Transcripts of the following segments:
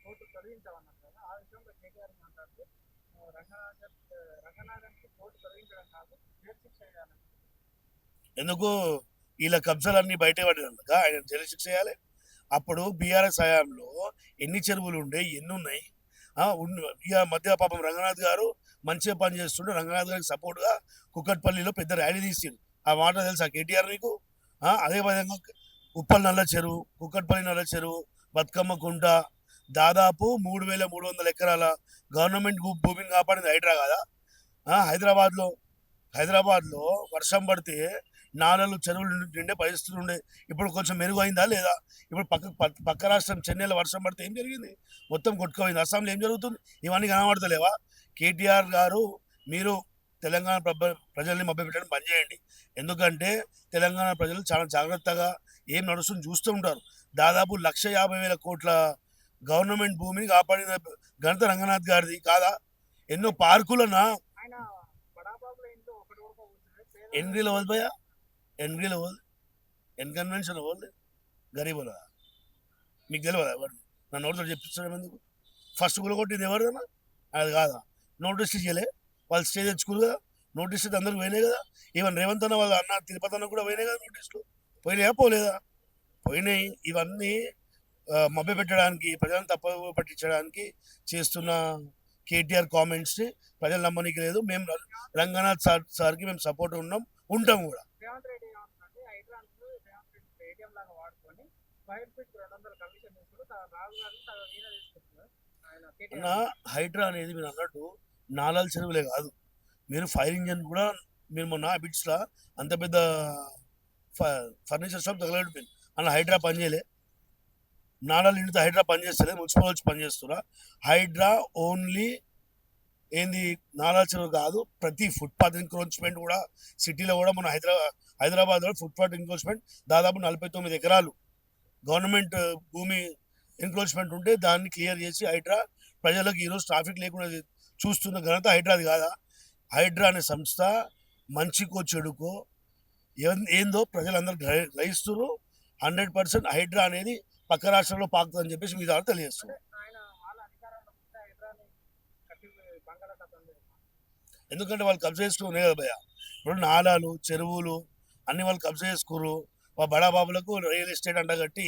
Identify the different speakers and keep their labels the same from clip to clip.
Speaker 1: Court తొలగించామన్నారు కదా, ఆ విషయంలో కేటీఆర్ మాట్లాడుతూ రంగనాథన్ రంగనాథన్కి కోర్టు తొలగించడం కాదు, జైలు శిక్ష వేయాలని.
Speaker 2: ఎందుకు వీళ్ళ కబ్జాలన్నీ బయట పడినందుక ఆయన జైలు శిక్ష చేయాలి? అప్పుడు బీఆర్ఎస్ హయాంలో ఎన్ని చెరువులు ఉండే, ఎన్ని ఉన్నాయి? ఇక మధ్య పాపం రంగనాథ్ గారు మంచిగా పని చేస్తుండే, రంగనాథ్ గారికి సపోర్ట్గా కుక్కట్పల్లిలో పెద్ద ర్యాలీ తీసిండు. ఆ మాట తెలుసా కేటీఆర్ నీకు? అదే విధంగా ఉప్పల్ నల్ల చెరువు, కుక్కట్పల్లి నల్ల చెరువు, బతుకమ్మ కుంట, దాదాపు 3,300 ఎకరాల గవర్నమెంట్ భూమిని కాపాడింది హైడ్రా కదా. హైదరాబాద్లో హైదరాబాద్లో వర్షం పడితే నాలలు చెరువులు నిండే పరిస్థితులు ఉండే. ఇప్పుడు కొంచెం మెరుగైందా లేదా? ఇప్పుడు పక్క రాష్ట్రం చెన్నైలో వర్షం పడితే ఏం జరిగింది? మొత్తం కొట్టుకుపోయింది. అస్సాంలో ఏం జరుగుతుంది? ఇవన్నీ కనబడతలేవా? కేటీఆర్ గారు, మీరు తెలంగాణ ప్రజల్ని మభ్యపెట్టడం బంద్ చేయండి. ఎందుకంటే తెలంగాణ ప్రజలు చాలా జాగ్రత్తగా ఏం నడుస్తుంది చూస్తూ ఉంటారు. దాదాపు 1,50,000 కోట్ల గవర్నమెంట్ భూమిని కాపాడిన ఘనత రంగనాథ్ గారిది కాదా? ఎన్నో పార్కులన్నా
Speaker 1: ఆయన బడాబాబుల ఇంట్లో ఒకటి వరకు కూర్చున్నాడు.
Speaker 2: ఎన్గ్రీలో వదిలిపోయా, ఎన్గ్రీలో వదిలి ఎన్కన్వెన్షన్ వదిలి గరీబులా మీకు తెలియదా? ఎవరు నా నోటితో చెప్పించడం ఎందుకు? ఫస్ట్ గులగొట్టింది ఎవరిదన్నా? అది కాదా? నోటీస్ ఇయ్యలే, వాళ్ళు స్టే తెచ్చుకోరు కదా. నోటీస్ అయితే అందరికి పోయినాయి కదా. ఈవెన్ రేవంత్ అన్న వాళ్ళ అన్న తిరుపతి అన్న కూడా పోయినాయి కదా నోటీసులు. పోయినాయా పోలేదా? పోయినాయి. ఇవన్నీ మభ్య పెట్టడానికి, ప్రజలను తప్పు పట్టించడానికి చేస్తున్న కేటీఆర్ కామెంట్స్ని ప్రజలు నమ్మనికి లేదు. మేము రంగనాథ్ సార్కి మేము సపోర్ట్ ఉంటాం కూడా.
Speaker 1: రేవంత్ రెడ్డి ఏమంటున్నారంటే హైడ్రాన్ రేవంత్ రెడ్డి ఏటీఎం లాగా వాడుకొని ఫైర్ ఫీట్ 200 కమిషన్ తీసుకుంటూ రాజు గారిని ఈయన తీసుకుంటున్నారు.
Speaker 2: అన్న హైడ్రా అనేది మీరు అన్నట్టు నాలాల చెరువులే కాదు, మీరు ఫైర్ ఇంజన్ కూడా, మీరు మొన్న బిట్స్లో అంత పెద్ద ఫర్నిచర్ షాప్ తగలడిపోయింది, అలా హైడ్రా పనిచేయలే. నాలాలు ఇంటితో హైడ్రా పనిచేస్తలే, మున్సిపల్ వచ్చి పనిచేస్తున్నా. హైడ్రా ఓన్లీ ఏంది నాలా చెరువు కాదు, ప్రతి ఫుట్పాత్ ఎంక్రోచ్మెంట్ కూడా సిటీలో కూడా మన హైదరాబాద్లో ఫుట్పాత్ ఎంక్రోచ్మెంట్ దాదాపు 49 ఎకరాలు గవర్నమెంట్ భూమి ఎంక్రోచ్మెంట్ ఉంటే దాన్ని క్లియర్ చేసి హైడ్రా ప్రజలకు ఈరోజు ట్రాఫిక్ లేకుండా చూస్తున్న ఘనత హైడ్రాది కాదా? హైడ్రా అనే సంస్థ మంచికో చెడుకో ఏందో ప్రజలందరూ గ్రహిస్తున్నారు. 100% హైడ్రా అనేది పక్క రాష్ట్రంలో పాకుతుందని చెప్పేసి మీ ద్వారా తెలియజేస్తున్నారు. ఎందుకంటే వాళ్ళు కబ్జా చేసుకునే కదా భయ. ఇప్పుడు నాలాలు చెరువులు అన్ని వాళ్ళు కబ్జా చేసుకున్నారు. బడాబాబులకు రియల్ ఎస్టేట్ అంటగట్టి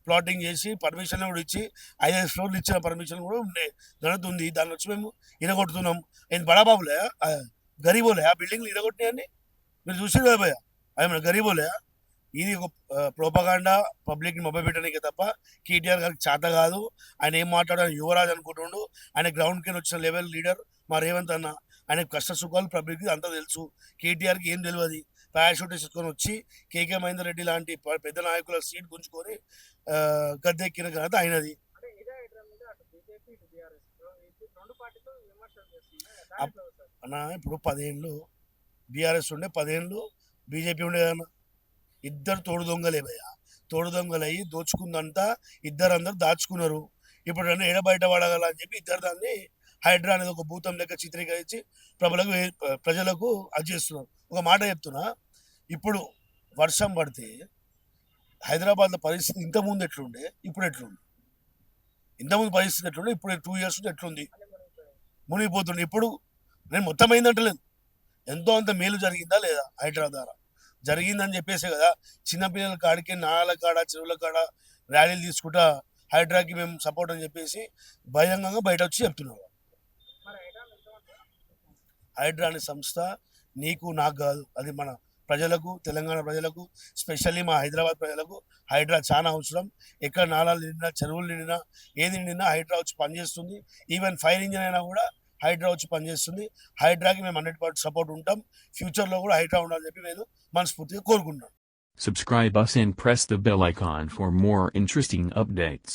Speaker 2: ప్లాటింగ్ చేసి పర్మిషన్ కూడా ఇచ్చి 5 ఫ్లోర్లు ఇచ్చిన పర్మిషన్ కూడా ఉండే ఘనత ఉంది. దాన్ని వచ్చి మేము ఇరగొడుతున్నాం. ఏంది బడాబాబులే గరీబోలే ఆ బిల్డింగ్లు ఇరగొట్టినాయని మీరు చూసి కదా భయ. అవి గరీబోలే. ఇది ఒక ప్రోపగాండా, పబ్లిక్ని మొబ్బపెట్టడానికి తప్ప కేటీఆర్ గారికి చేత కాదు. ఆయన ఏం మాట్లాడారు, యువరాజ్ అనుకుంటుండు. ఆయన గ్రౌండ్కి వచ్చిన లెవెల్ లీడర్ మా రేవంత్ అన్న. ఆయన కష్ట సుఖాలు పబ్లిక్కి అంతా తెలుసు. కేటీఆర్కి ఏం తెలియదు. పారాషూట్ వేసుకొని వచ్చి కేకే మహేందర్ రెడ్డి లాంటి పెద్ద నాయకుల సీట్ గుంజుకొని గద్దెక్కిన ఘనత అయినది. అన్న ఇప్పుడు 10 ఏళ్ళు బీఆర్ఎస్ ఉండే, 10 ఏళ్ళు బీజేపీ ఉండే కదన్నా. ఇద్దరు తోడు దొంగలే భయ్యా. తోడు దొంగలయ్యి దోచుకుందంతా అందరు దాచుకున్నారు. ఇప్పుడు నన్ను బయట పడగల అని చెప్పి ఇద్దరు దాన్ని హైడ్రా అనేది ఒక భూతం లెక్క చిత్రీకరించి ప్రజలకు అది చేస్తున్నారు. ఒక మాట చెప్తున్నా, ఇప్పుడు వర్షం పడితే హైదరాబాద్లో పరిస్థితి ఇంతకుముందు ఎట్లుండే, ఇప్పుడు ఎట్లుంది? ఇంతకుముందు పరిస్థితి ఎట్లుండే, ఇప్పుడు 2 ఇయర్స్ ఎట్లుంది? మునిగిపోతుండే. ఇప్పుడు నేను మొత్తం అయిందంటలేదు, ఎంతో అంత మేలు జరిగిందా లేదా హైడ్రా ద్వారా? జరిగిందని చెప్పేసే కదా చిన్నపిల్లల కాడికి నాళాల కాడ చెరువుల కాడ ర్యాలీలు తీసుకుంటా హైడ్రాకి మేము సపోర్ట్ అని చెప్పేసి బహిరంగంగా బయట వచ్చి చెప్తున్నారు. హైడ్రా అనే సంస్థ నీకు నాకు కాదు, అది మన ప్రజలకు, తెలంగాణ ప్రజలకు, స్పెషల్లీ మా హైదరాబాద్ ప్రజలకు హైడ్రా చాలా అవసరం. ఎక్కడ నాళాలు నిండినా, చెరువులు నిండినా, ఏది నిండినా హైడ్రా వచ్చి పనిచేస్తుంది. ఈవెన్ ఫైర్ ఇంజిన్ అయినా కూడా హైడ్రా వచ్చి పనిచేస్తుంది. హైడ్రాకి మేము 100% సపోర్ట్ ఉంటాం. ఫ్యూచర్లో కూడా హైడ్రా ఉండాలని చెప్పి నేను మనస్ఫూర్తిగా కోరుకుంటున్నాను.
Speaker 3: Subscribe us and press the bell icon for more interesting updates.